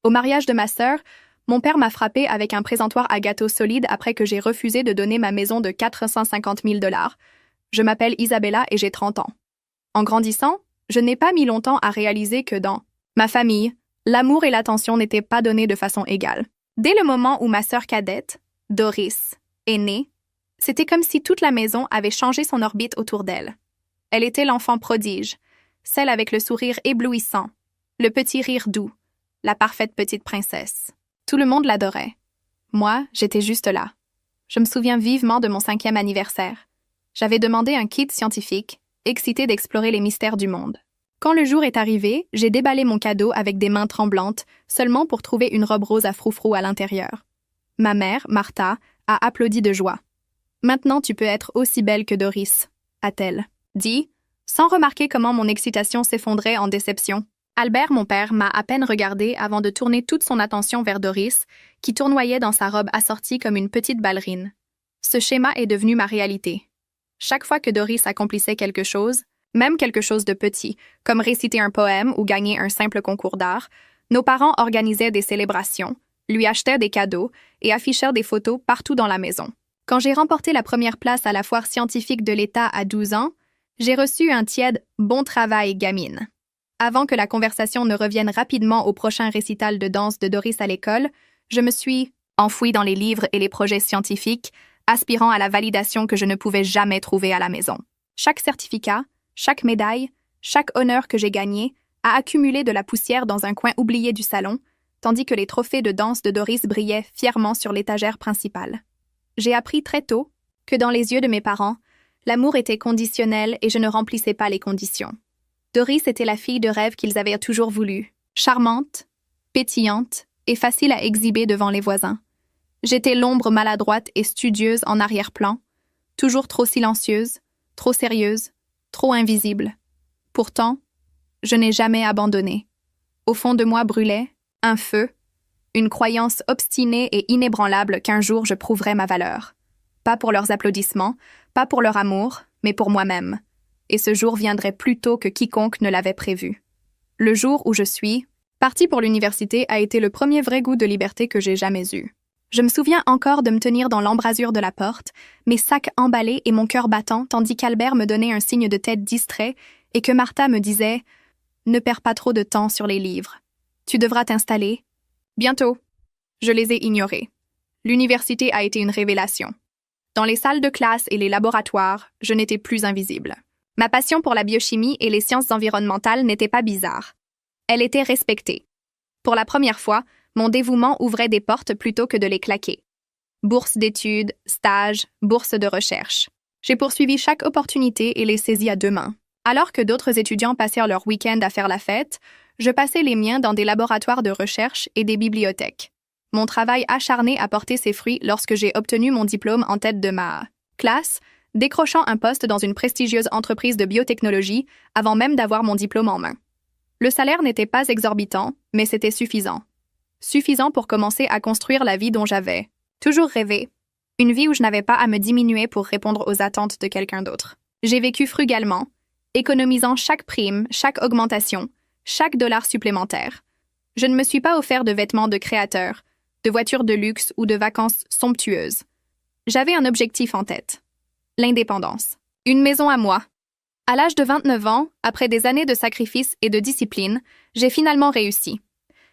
Au mariage de ma sœur, mon père m'a frappé avec un présentoir à gâteau solide après que j'ai refusé de donner ma maison de 450 000 $. Je m'appelle Isabella et j'ai 30 ans. En grandissant, je n'ai pas mis longtemps à réaliser que dans ma famille, l'amour et l'attention n'étaient pas donnés de façon égale. Dès le moment où ma sœur cadette, Doris, est née, c'était comme si toute la maison avait changé son orbite autour d'elle. Elle était l'enfant prodige, celle avec le sourire éblouissant, le petit rire doux, la parfaite petite princesse. Tout le monde l'adorait. Moi, j'étais juste là. Je me souviens vivement de mon 5e anniversaire. J'avais demandé un kit scientifique, excitée d'explorer les mystères du monde. Quand le jour est arrivé, j'ai déballé mon cadeau avec des mains tremblantes, seulement pour trouver une robe rose à froufrou à l'intérieur. Ma mère, Martha, a applaudi de joie. « Maintenant tu peux être aussi belle que Doris », a-t-elle dit, sans remarquer comment mon excitation s'effondrait en déception. Albert, mon père, m'a à peine regardé avant de tourner toute son attention vers Doris, qui tournoyait dans sa robe assortie comme une petite ballerine. Ce schéma est devenu ma réalité. Chaque fois que Doris accomplissait quelque chose, même quelque chose de petit, comme réciter un poème ou gagner un simple concours d'art, nos parents organisaient des célébrations, lui achetaient des cadeaux et affichèrent des photos partout dans la maison. Quand j'ai remporté la première place à la foire scientifique de l'État à 12 ans, j'ai reçu un tiède « Bon travail, gamine ». Avant que la conversation ne revienne rapidement au prochain récital de danse de Doris à l'école, je me suis enfouie dans les livres et les projets scientifiques, aspirant à la validation que je ne pouvais jamais trouver à la maison. Chaque certificat, chaque médaille, chaque honneur que j'ai gagné a accumulé de la poussière dans un coin oublié du salon, tandis que les trophées de danse de Doris brillaient fièrement sur l'étagère principale. J'ai appris très tôt que dans les yeux de mes parents, l'amour était conditionnel et je ne remplissais pas les conditions. Doris était la fille de rêve qu'ils avaient toujours voulu, charmante, pétillante et facile à exhiber devant les voisins. J'étais l'ombre maladroite et studieuse en arrière-plan, toujours trop silencieuse, trop sérieuse, trop invisible. Pourtant, je n'ai jamais abandonné. Au fond de moi brûlait un feu, une croyance obstinée et inébranlable qu'un jour je prouverais ma valeur. Pas pour leurs applaudissements, pas pour leur amour, mais pour moi-même. Et ce jour viendrait plus tôt que quiconque ne l'avait prévu. Le jour où je suis partie pour l'université a été le premier vrai goût de liberté que j'ai jamais eu. Je me souviens encore de me tenir dans l'embrasure de la porte, mes sacs emballés et mon cœur battant, tandis qu'Albert me donnait un signe de tête distrait et que Martha me disait « Ne perds pas trop de temps sur les livres. Tu devras t'installer. Bientôt. » Je les ai ignorés. L'université a été une révélation. Dans les salles de classe et les laboratoires, je n'étais plus invisible. Ma passion pour la biochimie et les sciences environnementales n'était pas bizarre. Elle était respectée. Pour la première fois, mon dévouement ouvrait des portes plutôt que de les claquer. Bourse d'études, stages, bourse de recherche. J'ai poursuivi chaque opportunité et les saisis à deux mains. Alors que d'autres étudiants passèrent leur week-end à faire la fête, je passais les miens dans des laboratoires de recherche et des bibliothèques. Mon travail acharné a porté ses fruits lorsque j'ai obtenu mon diplôme en tête de ma classe, décrochant un poste dans une prestigieuse entreprise de biotechnologie avant même d'avoir mon diplôme en main. Le salaire n'était pas exorbitant, mais c'était suffisant. Suffisant pour commencer à construire la vie dont j'avais toujours rêvé. Une vie où je n'avais pas à me diminuer pour répondre aux attentes de quelqu'un d'autre. J'ai vécu frugalement, économisant chaque prime, chaque augmentation, chaque dollar supplémentaire. Je ne me suis pas offert de vêtements de créateur, de voitures de luxe ou de vacances somptueuses. J'avais un objectif en tête. L'indépendance. Une maison à moi. À l'âge de 29 ans, après des années de sacrifice et de discipline, j'ai finalement réussi.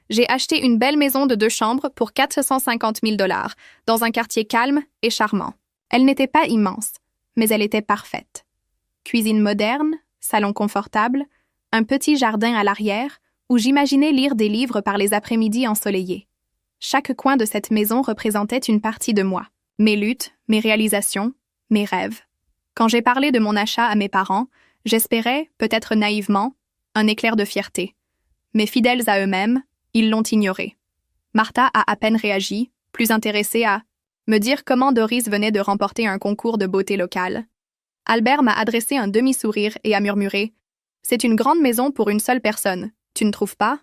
J'ai acheté une belle maison de 2 chambres pour 450 000 $, dans un quartier calme et charmant. Elle n'était pas immense, mais elle était parfaite. Cuisine moderne, salon confortable, un petit jardin à l'arrière, où j'imaginais lire des livres par les après-midi ensoleillés. Chaque coin de cette maison représentait une partie de moi. Mes luttes, mes réalisations, mes rêves. Quand j'ai parlé de mon achat à mes parents, j'espérais, peut-être naïvement, un éclair de fierté. Mais fidèles à eux-mêmes, ils l'ont ignoré. Martha a à peine réagi, plus intéressée à me dire comment Doris venait de remporter un concours de beauté locale. Albert m'a adressé un demi-sourire et a murmuré « C'est une grande maison pour une seule personne, tu ne trouves pas ?»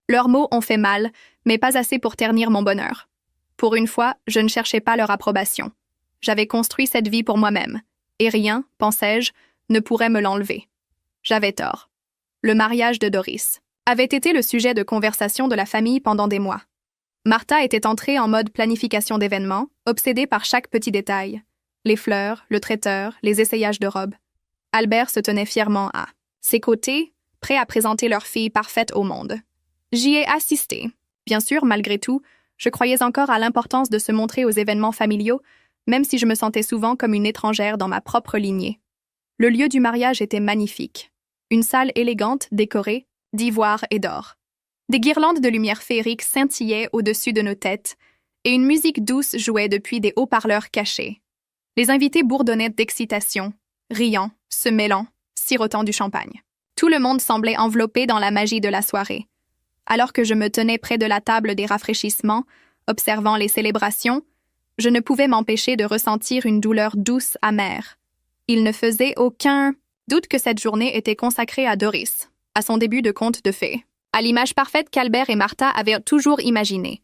Leurs mots ont fait mal, mais pas assez pour ternir mon bonheur. Pour une fois, je ne cherchais pas leur approbation. J'avais construit cette vie pour moi-même, et rien, pensais-je, ne pourrait me l'enlever. J'avais tort. Le mariage de Doris. avait été le sujet de conversation de la famille pendant des mois. Martha était entrée en mode planification d'événements, obsédée par chaque petit détail. Les fleurs, le traiteur, les essayages de robes. Albert se tenait fièrement à ses côtés, prêt à présenter leur fille parfaite au monde. J'y ai assisté. Bien sûr, malgré tout, je croyais encore à l'importance de se montrer aux événements familiaux, même si je me sentais souvent comme une étrangère dans ma propre lignée. Le lieu du mariage était magnifique. Une salle élégante, décorée, d'ivoire et d'or. Des guirlandes de lumière féerique scintillaient au-dessus de nos têtes, et une musique douce jouait depuis des haut-parleurs cachés. Les invités bourdonnaient d'excitation, riant, se mêlant, sirotant du champagne. Tout le monde semblait enveloppé dans la magie de la soirée. Alors que je me tenais près de la table des rafraîchissements, observant les célébrations, je ne pouvais m'empêcher de ressentir une douleur douce, amère. Il ne faisait aucun doute que cette journée était consacrée à Doris, à son début de conte de fées, à l'image parfaite qu'Albert et Martha avaient toujours imaginée.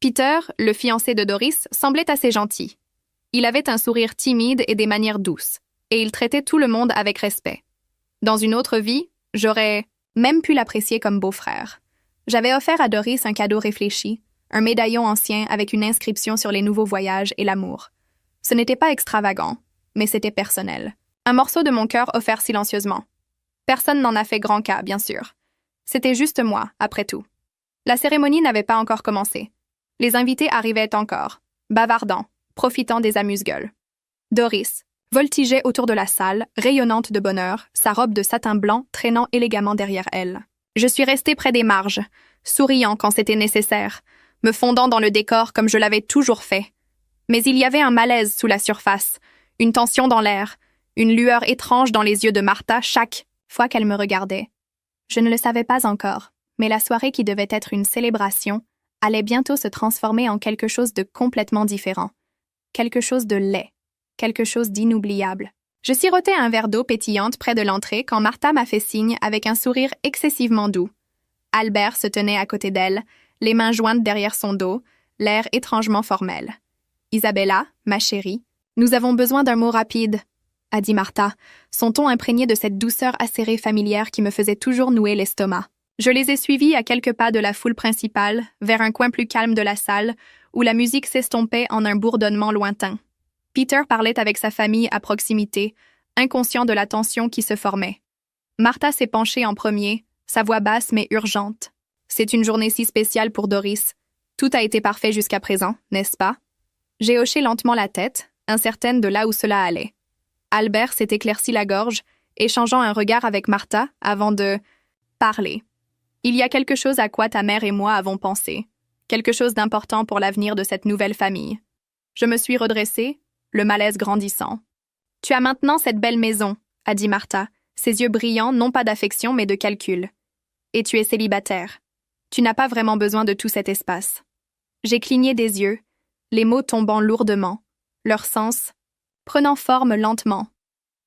Peter, le fiancé de Doris, semblait assez gentil. Il avait un sourire timide et des manières douces, et il traitait tout le monde avec respect. Dans une autre vie, j'aurais même pu l'apprécier comme beau-frère. J'avais offert à Doris un cadeau réfléchi, un médaillon ancien avec une inscription sur les nouveaux voyages et l'amour. Ce n'était pas extravagant, mais c'était personnel. Un morceau de mon cœur offert silencieusement. Personne n'en a fait grand cas, bien sûr. C'était juste moi, après tout. La cérémonie n'avait pas encore commencé. Les invités arrivaient encore, bavardant, profitant des amuse-gueules. Doris voltigeait autour de la salle, rayonnante de bonheur, sa robe de satin blanc traînant élégamment derrière elle. Je suis restée près des marges, souriant quand c'était nécessaire, me fondant dans le décor comme je l'avais toujours fait. Mais il y avait un malaise sous la surface, une tension dans l'air, une lueur étrange dans les yeux de Martha chaque fois qu'elle me regardait. Je ne le savais pas encore, mais la soirée qui devait être une célébration allait bientôt se transformer en quelque chose de complètement différent. Quelque chose de laid, quelque chose d'inoubliable. Je sirotais un verre d'eau pétillante près de l'entrée quand Martha m'a fait signe avec un sourire excessivement doux. Albert se tenait à côté d'elle, les mains jointes derrière son dos, l'air étrangement formel. « Isabella, ma chérie, nous avons besoin d'un mot rapide, » a dit Martha, son ton imprégné de cette douceur acérée familière qui me faisait toujours nouer l'estomac. Je les ai suivis à quelques pas de la foule principale, vers un coin plus calme de la salle, où la musique s'estompait en un bourdonnement lointain. Peter parlait avec sa famille à proximité, inconscient de la tension qui se formait. Martha s'est penchée en premier, sa voix basse mais urgente. « C'est une journée si spéciale pour Doris. Tout a été parfait jusqu'à présent, n'est-ce pas? » J'ai hoché lentement la tête, incertaine de là où cela allait. Albert s'est éclairci la gorge, échangeant un regard avec Martha avant de parler. « Il y a quelque chose à quoi ta mère et moi avons pensé. Quelque chose d'important pour l'avenir de cette nouvelle famille. » Je me suis redressée, le malaise grandissant. « Tu as maintenant cette belle maison, » a dit Martha, ses yeux brillants non pas d'affection mais de calcul. « Et tu es célibataire. Tu n'as pas vraiment besoin de tout cet espace. » J'ai cligné des yeux, les mots tombant lourdement, leur sens prenant forme lentement.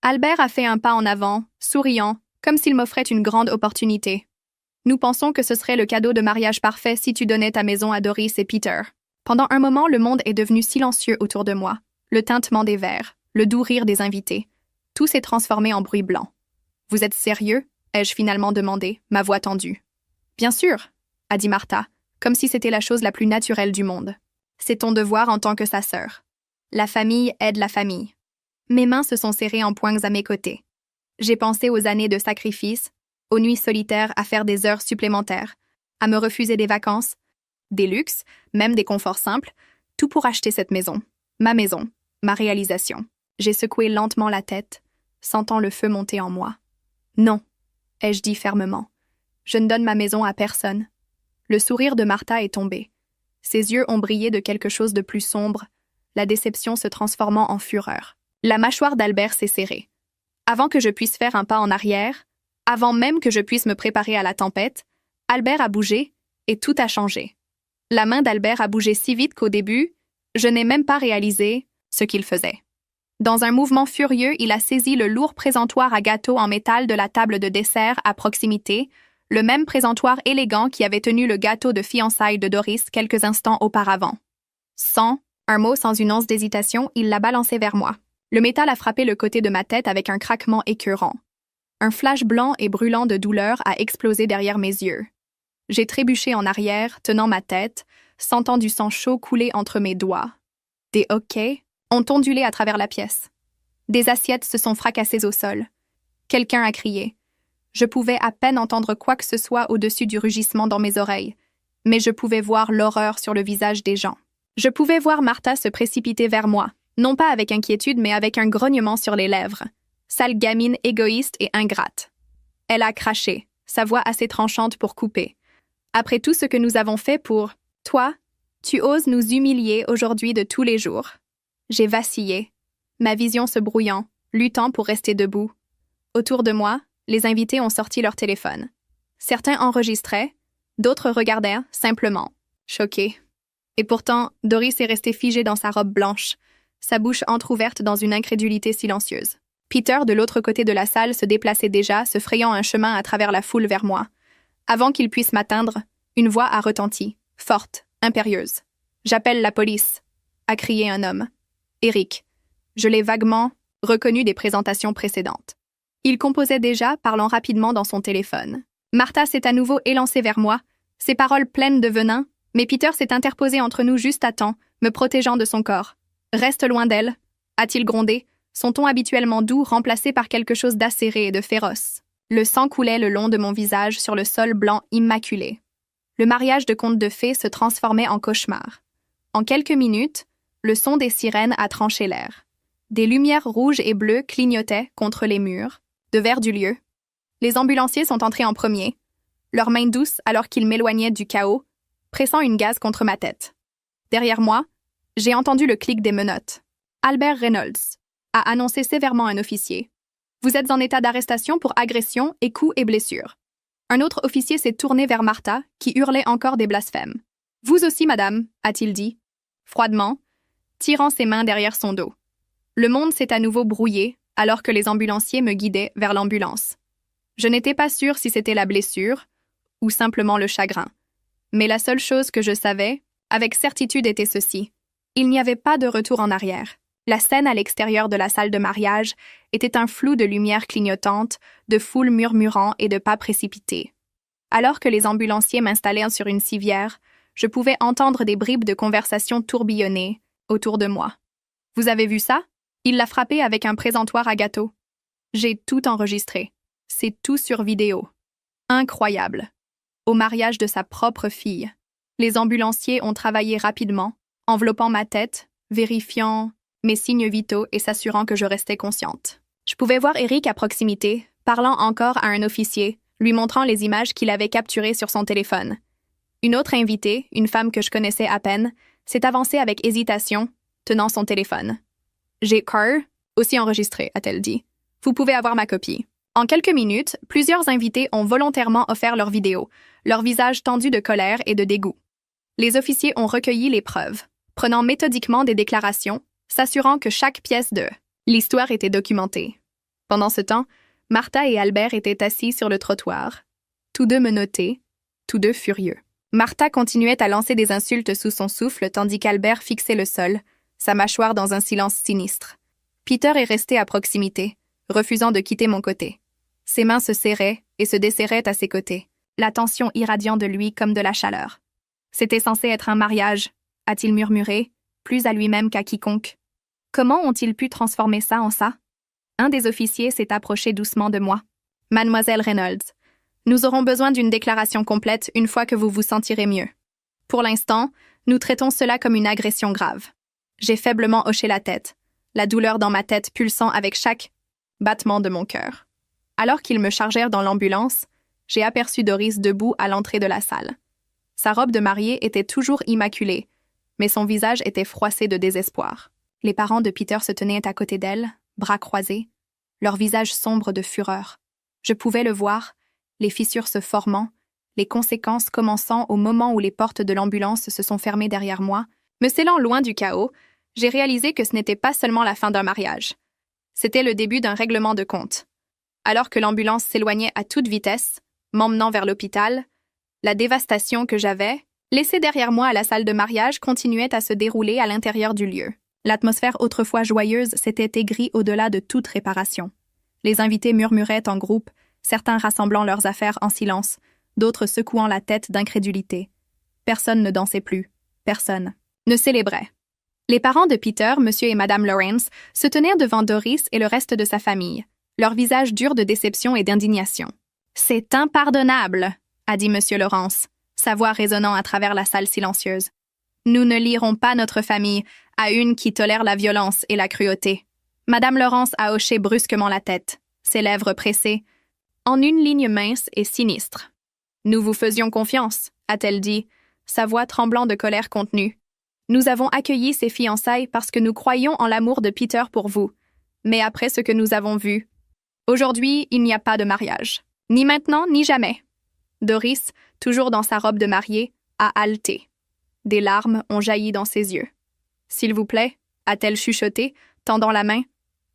Albert a fait un pas en avant, souriant, comme s'il m'offrait une grande opportunité. « Nous pensons que ce serait le cadeau de mariage parfait si tu donnais ta maison à Doris et Peter. » Pendant un moment, le monde est devenu silencieux autour de moi. Le tintement des verres, le doux rire des invités. Tout s'est transformé en bruit blanc. « Vous êtes sérieux ?» ai-je finalement demandé, ma voix tendue. « Bien sûr », a dit Martha, comme si c'était la chose la plus naturelle du monde. « C'est ton devoir en tant que sa sœur. La famille aide la famille. » Mes mains se sont serrées en poings à mes côtés. J'ai pensé aux années de sacrifice, aux nuits solitaires à faire des heures supplémentaires, à me refuser des vacances, des luxes, même des conforts simples, tout pour acheter cette maison, ma réalisation. J'ai secoué lentement la tête, sentant le feu monter en moi. « Non », ai-je dit fermement. « Je ne donne ma maison à personne. » Le sourire de Martha est tombé. Ses yeux ont brillé de quelque chose de plus sombre, la déception se transformant en fureur. La mâchoire d'Albert s'est serrée. Avant que je puisse faire un pas en arrière, avant même que je puisse me préparer à la tempête, Albert a bougé et tout a changé. La main d'Albert a bougé si vite qu'au début, je n'ai même pas réalisé ce qu'il faisait. Dans un mouvement furieux, il a saisi le lourd présentoir à gâteaux en métal de la table de dessert à proximité, le même présentoir élégant qui avait tenu le gâteau de fiançailles de Doris quelques instants auparavant. Sans un mot, sans une once d'hésitation, il l'a balancé vers moi. Le métal a frappé le côté de ma tête avec un craquement écœurant. Un flash blanc et brûlant de douleur a explosé derrière mes yeux. J'ai trébuché en arrière, tenant ma tête, sentant du sang chaud couler entre mes doigts. Des hoquets ont ondulé à travers la pièce. Des assiettes se sont fracassées au sol. Quelqu'un a crié. Je pouvais à peine entendre quoi que ce soit au-dessus du rugissement dans mes oreilles, mais je pouvais voir l'horreur sur le visage des gens. Je pouvais voir Martha se précipiter vers moi, non pas avec inquiétude, mais avec un grognement sur les lèvres. Sale gamine égoïste et ingrate. Elle a craché, sa voix assez tranchante pour couper. Après tout ce que nous avons fait pour toi, tu oses nous humilier aujourd'hui de tous les jours. J'ai vacillé, ma vision se brouillant, luttant pour rester debout. Autour de moi, les invités ont sorti leur téléphone. Certains enregistraient, d'autres regardaient simplement, choqués. Et pourtant, Doris est restée figée dans sa robe blanche, sa bouche entr'ouverte dans une incrédulité silencieuse. Peter, de l'autre côté de la salle, se déplaçait déjà, se frayant un chemin à travers la foule vers moi. Avant qu'il puisse m'atteindre, une voix a retenti, forte, impérieuse. « J'appelle la police !» a crié un homme. Eric. Je l'ai vaguement reconnu des présentations précédentes. Il composait déjà, parlant rapidement dans son téléphone. Martha s'est à nouveau élancée vers moi, ses paroles pleines de venin, mais Peter s'est interposé entre nous juste à temps, me protégeant de son corps. « Reste loin d'elle !» a-t-il grondé, son ton habituellement doux remplacé par quelque chose d'acéré et de féroce. Le sang coulait le long de mon visage sur le sol blanc immaculé. Le mariage de conte de fées se transformait en cauchemar. En quelques minutes, le son des sirènes a tranché l'air. Des lumières rouges et bleues clignotaient contre les murs, de verre du lieu. Les ambulanciers sont entrés en premier, leurs mains douces alors qu'ils m'éloignaient du chaos, pressant une gaze contre ma tête. Derrière moi, j'ai entendu le clic des menottes. Albert Reynolds a annoncé sévèrement un officier. « Vous êtes en état d'arrestation pour agression et coups et blessures. » Un autre officier s'est tourné vers Martha, qui hurlait encore des blasphèmes. « Vous aussi, madame, a-t-il dit, froidement, tirant ses mains derrière son dos. Le monde s'est à nouveau brouillé, alors que les ambulanciers me guidaient vers l'ambulance. Je n'étais pas sûre si c'était la blessure ou simplement le chagrin. Mais la seule chose que je savais, avec certitude, était ceci. Il n'y avait pas de retour en arrière. La scène à l'extérieur de la salle de mariage était un flou de lumière clignotante, de foule murmurant et de pas précipités. Alors que les ambulanciers m'installaient sur une civière, je pouvais entendre des bribes de conversation tourbillonner autour de moi. « Vous avez vu ça? Il l'a frappé avec un présentoir à gâteau. » J'ai tout enregistré. C'est tout sur vidéo. Incroyable. Au mariage de sa propre fille. Les ambulanciers ont travaillé rapidement, enveloppant ma tête, vérifiant mes signes vitaux et s'assurant que je restais consciente. Je pouvais voir Eric à proximité, parlant encore à un officier, lui montrant les images qu'il avait capturées sur son téléphone. Une autre invitée, une femme que je connaissais à peine, s'est avancée avec hésitation, tenant son téléphone. « J'ai Carr, aussi enregistré », a-t-elle dit. « Vous pouvez avoir ma copie. » En quelques minutes, plusieurs invités ont volontairement offert leurs vidéos, leur visage tendu de colère et de dégoût. Les officiers ont recueilli les preuves, prenant méthodiquement des déclarations, s'assurant que chaque pièce de l'histoire était documentée. Pendant ce temps, Martha et Albert étaient assis sur le trottoir, tous deux menottés, tous deux furieux. Martha continuait à lancer des insultes sous son souffle tandis qu'Albert fixait le sol, sa mâchoire dans un silence sinistre. Peter est resté à proximité, refusant de quitter mon côté. Ses mains se serraient et se desserraient à ses côtés, la tension irradiant de lui comme de la chaleur. « C'était censé être un mariage », a-t-il murmuré, plus à lui-même qu'à quiconque. Comment ont-ils pu transformer ça en ça? Un des officiers s'est approché doucement de moi. « Mademoiselle Reynolds, nous aurons besoin d'une déclaration complète une fois que vous vous sentirez mieux. Pour l'instant, nous traitons cela comme une agression grave. » J'ai faiblement hoché la tête, la douleur dans ma tête pulsant avec chaque battement de mon cœur. Alors qu'ils me chargèrent dans l'ambulance, j'ai aperçu Doris debout à l'entrée de la salle. Sa robe de mariée était toujours immaculée, mais son visage était froissé de désespoir. Les parents de Peter se tenaient à côté d'elle, bras croisés, leur visage sombre de fureur. Je pouvais le voir, les fissures se formant, les conséquences commençant au moment où les portes de l'ambulance se sont fermées derrière moi. Me scellant loin du chaos, j'ai réalisé que ce n'était pas seulement la fin d'un mariage. C'était le début d'un règlement de compte. Alors que l'ambulance s'éloignait à toute vitesse, m'emmenant vers l'hôpital, la dévastation que j'avais laissée derrière moi à la salle de mariage continuait à se dérouler à l'intérieur du lieu. L'atmosphère autrefois joyeuse s'était aigrie au-delà de toute réparation. Les invités murmuraient en groupe, certains rassemblant leurs affaires en silence, d'autres secouant la tête d'incrédulité. Personne ne dansait plus. Personne ne célébrait. Les parents de Peter, Monsieur et Madame Lawrence, se tenaient devant Doris et le reste de sa famille, leur visage dur de déception et d'indignation. « C'est impardonnable !» a dit Monsieur Lawrence, sa voix résonnant à travers la salle silencieuse. « Nous ne lierons pas notre famille à une qui tolère la violence et la cruauté. » Madame Lawrence a hoché brusquement la tête, ses lèvres pressées, en une ligne mince et sinistre. « Nous vous faisions confiance, » a-t-elle dit, sa voix tremblant de colère contenue. « Nous avons accueilli ces fiançailles parce que nous croyions en l'amour de Peter pour vous. Mais après ce que nous avons vu, aujourd'hui, il n'y a pas de mariage. Ni maintenant, ni jamais. » Doris, toujours dans sa robe de mariée, a haleté. Des larmes ont jailli dans ses yeux. « S'il vous plaît, » a-t-elle chuchoté, tendant la main.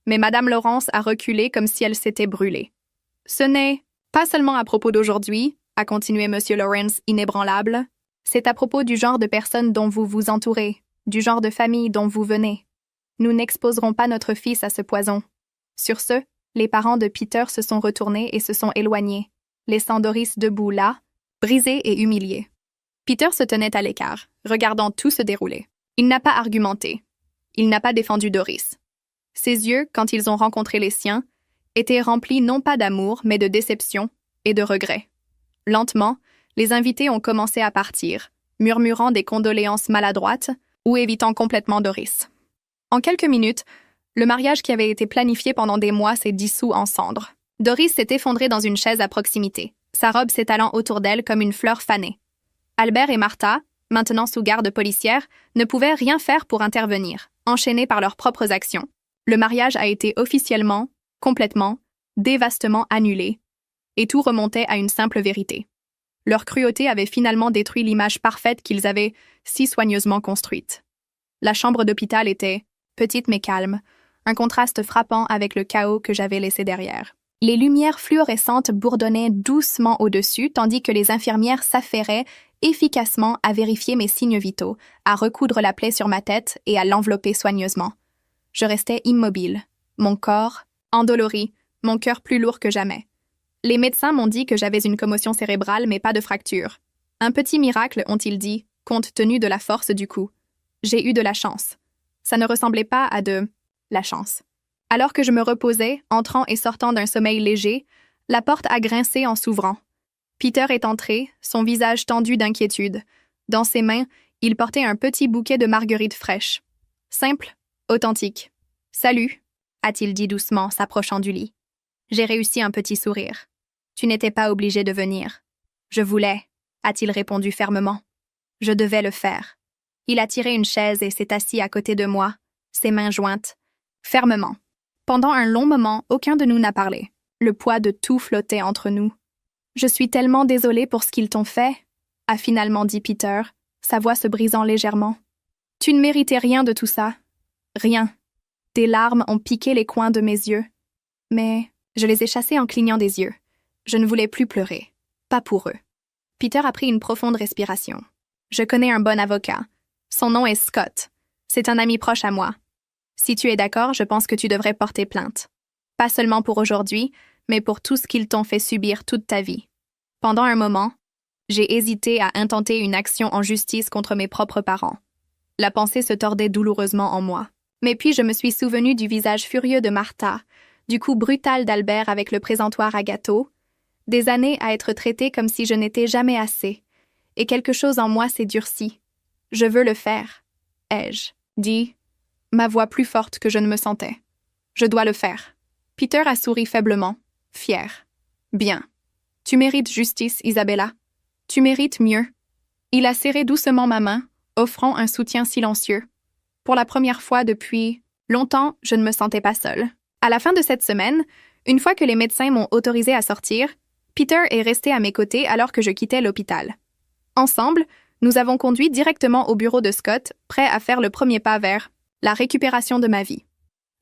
Mais Madame Lawrence a reculé comme si elle s'était brûlée. « Ce n'est pas seulement à propos d'aujourd'hui, » a continué Monsieur Lawrence inébranlable. « C'est à propos du genre de personnes dont vous vous entourez, du genre de famille dont vous venez. Nous n'exposerons pas notre fils à ce poison. » Sur ce, les parents de Peter se sont retournés et se sont éloignés, laissant Doris debout là, brisée et humiliée. Peter se tenait à l'écart, regardant tout se dérouler. Il n'a pas argumenté. Il n'a pas défendu Doris. Ses yeux, quand ils ont rencontré les siens, étaient remplis non pas d'amour, mais de déception et de regret. Lentement, les invités ont commencé à partir, murmurant des condoléances maladroites ou évitant complètement Doris. En quelques minutes, le mariage qui avait été planifié pendant des mois s'est dissous en cendres. Doris s'est effondrée dans une chaise à proximité, sa robe s'étalant autour d'elle comme une fleur fanée. Albert et Martha, maintenant sous garde policière, ne pouvaient rien faire pour intervenir, enchaînés par leurs propres actions. Le mariage a été officiellement, complètement, dévastement annulé, et tout remontait à une simple vérité. Leur cruauté avait finalement détruit l'image parfaite qu'ils avaient si soigneusement construite. La chambre d'hôpital était, petite mais calme, un contraste frappant avec le chaos que j'avais laissé derrière. Les lumières fluorescentes bourdonnaient doucement au-dessus, tandis que les infirmières s'affairaient efficacement à vérifier mes signes vitaux, à recoudre la plaie sur ma tête et à l'envelopper soigneusement. Je restais immobile, mon corps endolori, mon cœur plus lourd que jamais. Les médecins m'ont dit que j'avais une commotion cérébrale, mais pas de fracture. Un petit miracle, ont-ils dit, compte tenu de la force du coup. J'ai eu de la chance. Ça ne ressemblait pas à de la chance. Alors que je me reposais, entrant et sortant d'un sommeil léger, la porte a grincé en s'ouvrant. Peter est entré, son visage tendu d'inquiétude. Dans ses mains, il portait un petit bouquet de marguerites fraîches. Simple, authentique. « Salut », a-t-il dit doucement, s'approchant du lit. J'ai réussi un petit sourire. « Tu n'étais pas obligé de venir. »« Je voulais », a-t-il répondu fermement. « Je devais le faire. » Il a tiré une chaise et s'est assis à côté de moi, ses mains jointes, fermement. Pendant un long moment, aucun de nous n'a parlé. Le poids de tout flottait entre nous. « Je suis tellement désolée pour ce qu'ils t'ont fait », a finalement dit Peter, sa voix se brisant légèrement. « Tu ne méritais rien de tout ça. Rien. » Des larmes ont piqué les coins de mes yeux. Mais je les ai chassés en clignant des yeux. Je ne voulais plus pleurer. Pas pour eux. Peter a pris une profonde respiration. « Je connais un bon avocat. Son nom est Scott. C'est un ami proche à moi. Si tu es d'accord, je pense que tu devrais porter plainte. Pas seulement pour aujourd'hui, mais pour tout ce qu'ils t'ont fait subir toute ta vie. » Pendant un moment, j'ai hésité à intenter une action en justice contre mes propres parents. La pensée se tordait douloureusement en moi. Mais puis je me suis souvenu du visage furieux de Martha, du coup brutal d'Albert avec le présentoir à gâteau, des années à être traitée comme si je n'étais jamais assez, et quelque chose en moi s'est durci. « Je veux le faire, » ai-je dit, ma voix plus forte que je ne me sentais. « Je dois le faire. » Peter a souri faiblement, fier. « Bien. Tu mérites justice, Isabella. Tu mérites mieux. » Il a serré doucement ma main, offrant un soutien silencieux. Pour la première fois depuis longtemps, je ne me sentais pas seule. À la fin de cette semaine, une fois que les médecins m'ont autorisé à sortir, Peter est resté à mes côtés alors que je quittais l'hôpital. Ensemble, nous avons conduit directement au bureau de Scott, prêt à faire le premier pas vers la récupération de ma vie.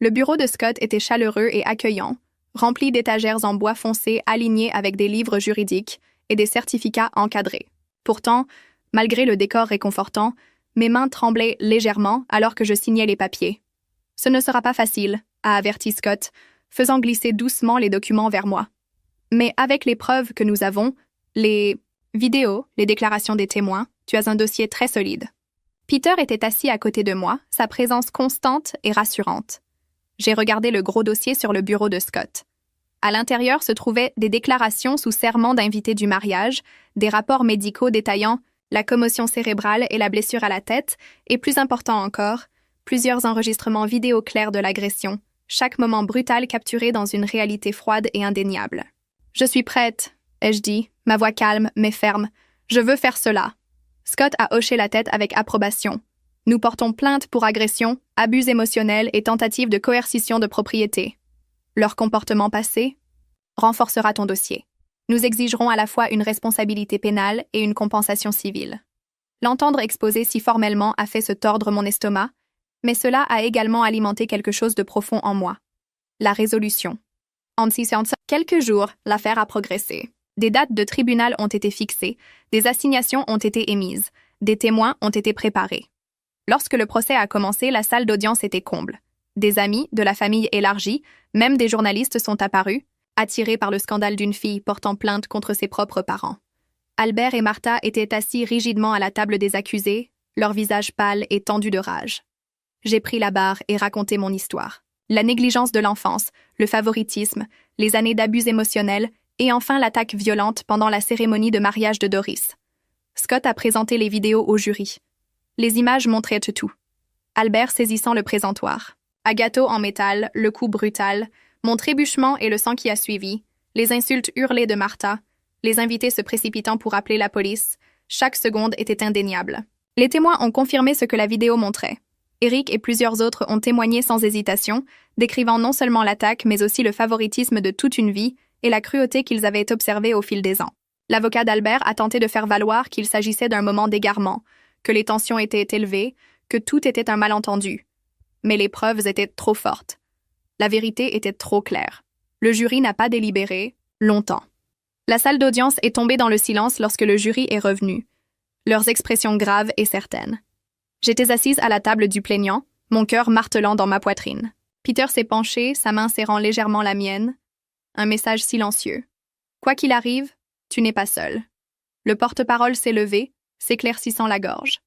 Le bureau de Scott était chaleureux et accueillant, rempli d'étagères en bois foncé alignées avec des livres juridiques et des certificats encadrés. Pourtant, malgré le décor réconfortant, mes mains tremblaient légèrement alors que je signais les papiers. « Ce ne sera pas facile », a averti Scott, faisant glisser doucement les documents vers moi. Mais avec les preuves que nous avons, les vidéos, les déclarations des témoins, tu as un dossier très solide. Peter était assis à côté de moi, sa présence constante et rassurante. J'ai regardé le gros dossier sur le bureau de Scott. À l'intérieur se trouvaient des déclarations sous serment d'invité du mariage, des rapports médicaux détaillant la commotion cérébrale et la blessure à la tête, et plus important encore, plusieurs enregistrements vidéo clairs de l'agression, chaque moment brutal capturé dans une réalité froide et indéniable. « Je suis prête », ai-je dit, ma voix calme mais ferme. « Je veux faire cela. » Scott a hoché la tête avec approbation. « Nous portons plainte pour agression, abus émotionnels et tentative de coercition de propriété. Leur comportement passé renforcera ton dossier. Nous exigerons à la fois une responsabilité pénale et une compensation civile. » L'entendre exposer si formellement a fait se tordre mon estomac, mais cela a également alimenté quelque chose de profond en moi. La résolution. En quelques jours, l'affaire a progressé. Des dates de tribunal ont été fixées, des assignations ont été émises, des témoins ont été préparés. Lorsque le procès a commencé, la salle d'audience était comble. Des amis, de la famille élargie, même des journalistes sont apparus, attirés par le scandale d'une fille portant plainte contre ses propres parents. Albert et Martha étaient assis rigidement à la table des accusés, leurs visages pâles et tendus de rage. J'ai pris la barre et raconté mon histoire. La négligence de l'enfance, le favoritisme, les années d'abus émotionnels et enfin l'attaque violente pendant la cérémonie de mariage de Doris. Scott a présenté les vidéos au jury. Les images montraient tout. Albert saisissant le présentoir. Agatho en métal, le coup brutal, mon trébuchement et le sang qui a suivi, les insultes hurlées de Martha, les invités se précipitant pour appeler la police. Chaque seconde était indéniable. Les témoins ont confirmé ce que la vidéo montrait. Eric et plusieurs autres ont témoigné sans hésitation, décrivant non seulement l'attaque, mais aussi le favoritisme de toute une vie et la cruauté qu'ils avaient observée au fil des ans. L'avocat d'Albert a tenté de faire valoir qu'il s'agissait d'un moment d'égarement, que les tensions étaient élevées, que tout était un malentendu. Mais les preuves étaient trop fortes. La vérité était trop claire. Le jury n'a pas délibéré longtemps. La salle d'audience est tombée dans le silence lorsque le jury est revenu, leurs expressions graves et certaines. J'étais assise à la table du plaignant, mon cœur martelant dans ma poitrine. Peter s'est penché, sa main serrant légèrement la mienne. Un message silencieux. « Quoi qu'il arrive, tu n'es pas seul. » Le porte-parole s'est levé, s'éclaircissant la gorge.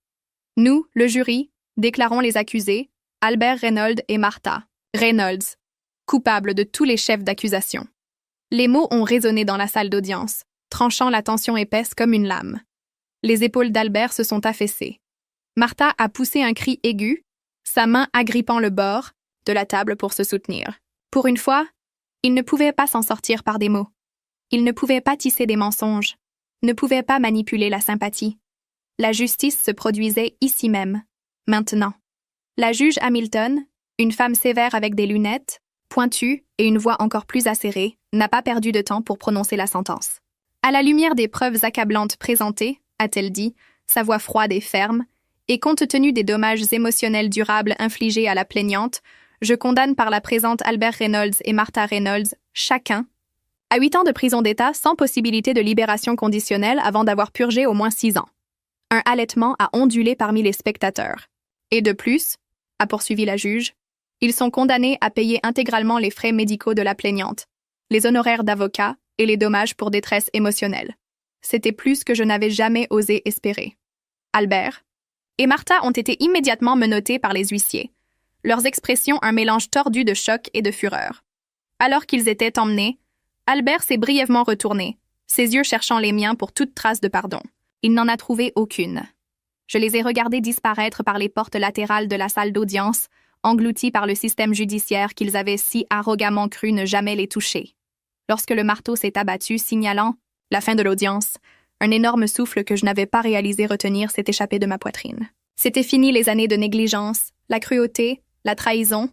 Nous, le jury, déclarons les accusés, Albert Reynolds et Martha Reynolds, coupables de tous les chefs d'accusation. Les mots ont résonné dans la salle d'audience, tranchant la tension épaisse comme une lame. Les épaules d'Albert se sont affaissées. Martha a poussé un cri aigu, sa main agrippant le bord de la table pour se soutenir. Pour une fois, il ne pouvait pas s'en sortir par des mots. Il ne pouvait pas tisser des mensonges, ne pouvait pas manipuler la sympathie. La justice se produisait ici même, maintenant. La juge Hamilton, une femme sévère avec des lunettes, pointue et une voix encore plus acérée, n'a pas perdu de temps pour prononcer la sentence. À la lumière des preuves accablantes présentées, a-t-elle dit, sa voix froide et ferme, et compte tenu des dommages émotionnels durables infligés à la plaignante, je condamne par la présente Albert Reynolds et Martha Reynolds, chacun, à 8 ans de prison d'État sans possibilité de libération conditionnelle avant d'avoir purgé au moins 6 ans. Un halètement a ondulé parmi les spectateurs. Et de plus, a poursuivi la juge, ils sont condamnés à payer intégralement les frais médicaux de la plaignante, les honoraires d'avocat et les dommages pour détresse émotionnelle. C'était plus que je n'avais jamais osé espérer. Albert et Martha ont été immédiatement menottés par les huissiers, leurs expressions un mélange tordu de choc et de fureur. Alors qu'ils étaient emmenés, Albert s'est brièvement retourné, ses yeux cherchant les miens pour toute trace de pardon. Il n'en a trouvé aucune. Je les ai regardés disparaître par les portes latérales de la salle d'audience, engloutis par le système judiciaire qu'ils avaient si arrogamment cru ne jamais les toucher. Lorsque le marteau s'est abattu, signalant la fin de l'audience, un énorme souffle que je n'avais pas réalisé retenir s'est échappé de ma poitrine. C'était fini les années de négligence, la cruauté, la trahison,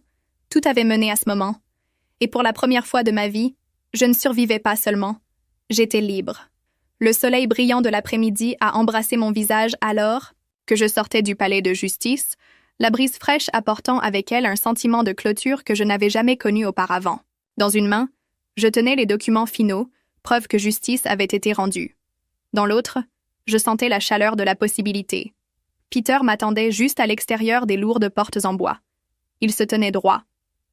tout avait mené à ce moment. Et pour la première fois de ma vie, je ne survivais pas seulement, j'étais libre. Le soleil brillant de l'après-midi a embrassé mon visage alors que je sortais du palais de justice, la brise fraîche apportant avec elle un sentiment de clôture que je n'avais jamais connu auparavant. Dans une main, je tenais les documents finaux, preuve que justice avait été rendue. Dans l'autre, je sentais la chaleur de la possibilité. Peter m'attendait juste à l'extérieur des lourdes portes en bois. Il se tenait droit.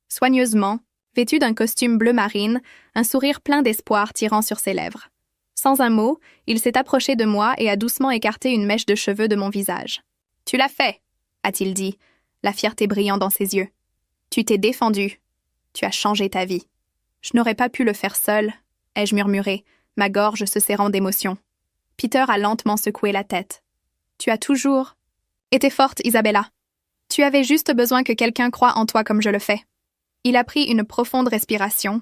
Soigneusement, vêtu d'un costume bleu marine, un sourire plein d'espoir tirant sur ses lèvres. Sans un mot, il s'est approché de moi et a doucement écarté une mèche de cheveux de mon visage. « Tu l'as fait !» a-t-il dit, la fierté brillant dans ses yeux. « Tu t'es défendu. Tu as changé ta vie. »« Je n'aurais pas pu le faire seul, » ai-je murmuré, ma gorge se serrant d'émotion. Peter a lentement secoué la tête. « Tu as toujours été forte, Isabella. Tu avais juste besoin que quelqu'un croie en toi comme je le fais. » Il a pris une profonde respiration,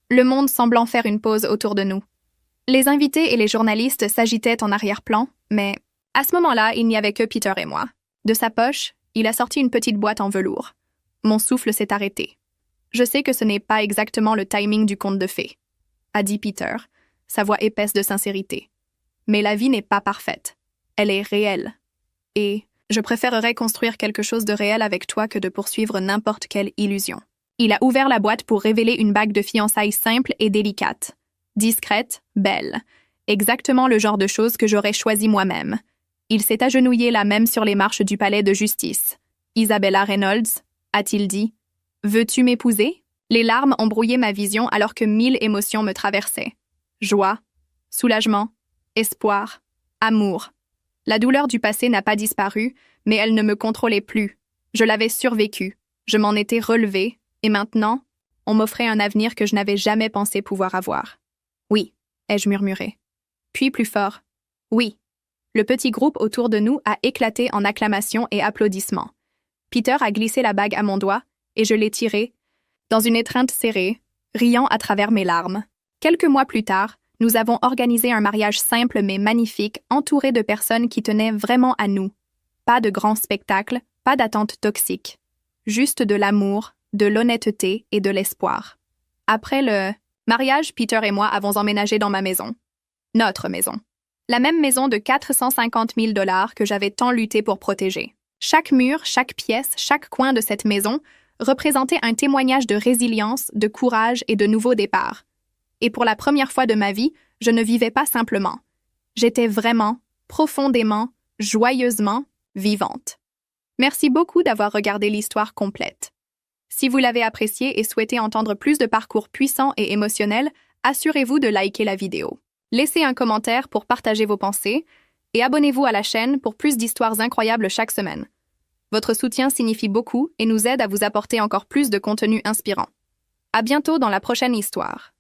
le monde semblant faire une pause autour de nous. Les invités et les journalistes s'agitaient en arrière-plan, mais à ce moment-là, il n'y avait que Peter et moi. De sa poche, il a sorti une petite boîte en velours. Mon souffle s'est arrêté. « Je sais que ce n'est pas exactement le timing du conte de fées, » a dit Peter, sa voix épaisse de sincérité. « Mais la vie n'est pas parfaite. Elle est réelle. Et je préférerais construire quelque chose de réel avec toi que de poursuivre n'importe quelle illusion. » Il a ouvert la boîte pour révéler une bague de fiançailles simple et délicate. Discrète, belle. Exactement le genre de choses que j'aurais choisi moi-même. Il s'est agenouillé là même sur les marches du palais de justice. « Isabella Reynolds, » a-t-il dit, « veux-tu m'épouser ?» Les larmes ont brouillé ma vision alors que 1000 émotions me traversaient. Joie, soulagement, espoir, amour. La douleur du passé n'a pas disparu, mais elle ne me contrôlait plus. Je l'avais survécue, je m'en étais relevée, et maintenant, on m'offrait un avenir que je n'avais jamais pensé pouvoir avoir. « Oui », ai-je murmuré. Puis plus fort. « Oui ». Le petit groupe autour de nous a éclaté en acclamations et applaudissements. Peter a glissé la bague à mon doigt, et je l'ai tirée, dans une étreinte serrée, riant à travers mes larmes. Quelques mois plus tard, nous avons organisé un mariage simple mais magnifique, entouré de personnes qui tenaient vraiment à nous. Pas de grands spectacles, pas d'attentes toxiques. Juste de l'amour, de l'honnêteté et de l'espoir. Après le mariage, Peter et moi avons emménagé dans ma maison. Notre maison. La même maison de 450 000 $ que j'avais tant lutté pour protéger. Chaque mur, chaque pièce, chaque coin de cette maison représentait un témoignage de résilience, de courage et de nouveau départ. Et pour la première fois de ma vie, je ne vivais pas simplement. J'étais vraiment, profondément, joyeusement vivante. Merci beaucoup d'avoir regardé l'histoire complète. Si vous l'avez appréciée et souhaitez entendre plus de parcours puissants et émotionnels, assurez-vous de liker la vidéo. Laissez un commentaire pour partager vos pensées et abonnez-vous à la chaîne pour plus d'histoires incroyables chaque semaine. Votre soutien signifie beaucoup et nous aide à vous apporter encore plus de contenu inspirant. À bientôt dans la prochaine histoire.